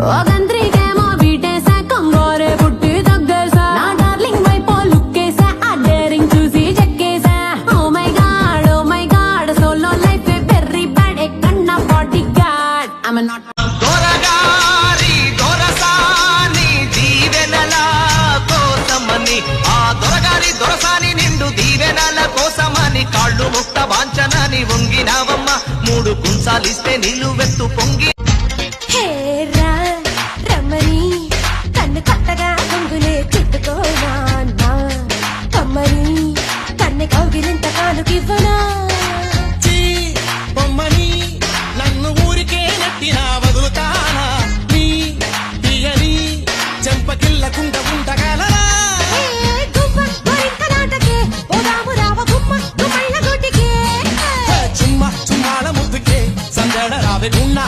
ఒకంత్రికేమో బీటేసా కంగోరే పుట్టి తగ్గేసా నా డార్లింగ్ వైపో లుక్కేసా ఆ డేరింగ్ చూసి చెక్కేసా oh my god solo life very bad ఎక్కన్నా బాడీ గార్డ్ ఐఎమ్ నాట్ దొరగారి దొరసాని దీవెనల కోసమని ఆ దొరగారి దొరసాని నిండు దీవెనల కోసమని కాళ్ళు ముక్త వాంచనని వంగినావమ్మ మూడు కుంచాలిస్తే నిలువెత్తు పొంగి హేరా రమణి కన్ను కొత్తగా దొంగులే చుట్టుకోనా కమ్మని కన్ను కౌగిలింత కానుకివ్వనా బొమ్మని నన్ను ఊరికే నెట్టినా వదులుతానా నీ తీయని చెంపకిల్లకుండ ఉండగలరా చుమ్మాల ముద్దుకే సందడ రావే ఉన్నా